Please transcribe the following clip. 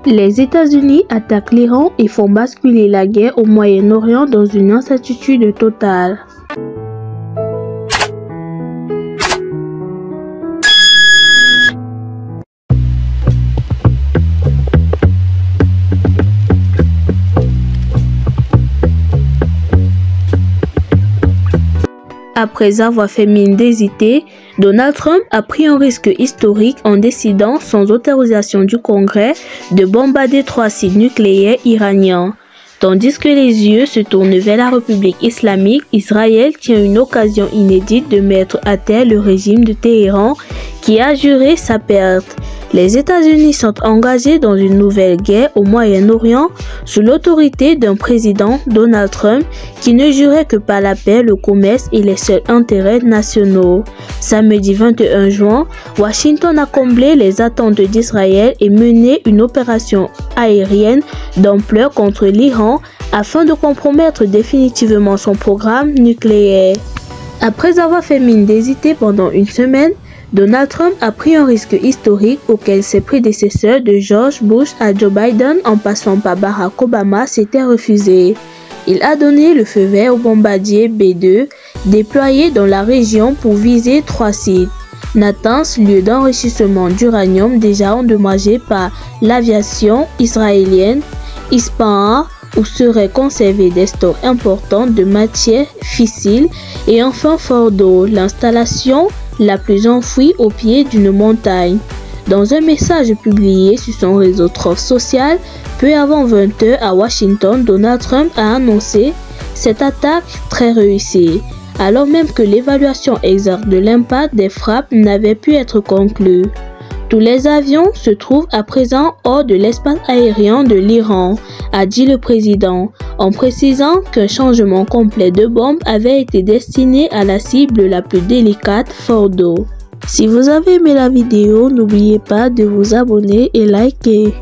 Les États-Unis attaquent l'Iran et font basculer la guerre au Moyen-Orient dans une incertitude totale. Après avoir fait mine d'hésiter, Donald Trump a pris un risque historique en décidant, sans autorisation du Congrès, de bombarder 3 sites nucléaires iraniens. Tandis que les yeux se tournent vers la République islamique, Israël tient une occasion inédite de mettre à terre le régime de Téhéran qui a juré sa perte. Les États-Unis sont engagés dans une nouvelle guerre au Moyen-Orient sous l'autorité d'un président, Donald Trump, qui ne jurait que par la paix, le commerce et les seuls intérêts nationaux. Samedi 21 juin, Washington a comblé les attentes d'Israël et mené une opération aérienne d'ampleur contre l'Iran afin de compromettre définitivement son programme nucléaire. Après avoir fait mine d'hésiter pendant une semaine, Donald Trump a pris un risque historique auquel ses prédécesseurs de George Bush à Joe Biden en passant par Barack Obama s'étaient refusés. Il a donné le feu vert au bombardier B-2 déployé dans la région pour viser 3 sites. Natanz, lieu d'enrichissement d'uranium déjà endommagé par l'aviation israélienne, Ispahan, où seraient conservés des stocks importants de matières fissiles, et enfin Fordo, l'installation la plus enfouie au pied d'une montagne. Dans un message publié sur son réseau Truth Social, peu avant 20 h à Washington, Donald Trump a annoncé cette attaque très réussie, alors même que l'évaluation exacte de l'impact des frappes n'avait pu être conclue. Tous les avions se trouvent à présent hors de l'espace aérien de l'Iran, a dit le président, en précisant qu'un changement complet de bombe avait été destiné à la cible la plus délicate, Fordo. Si vous avez aimé la vidéo, n'oubliez pas de vous abonner et liker.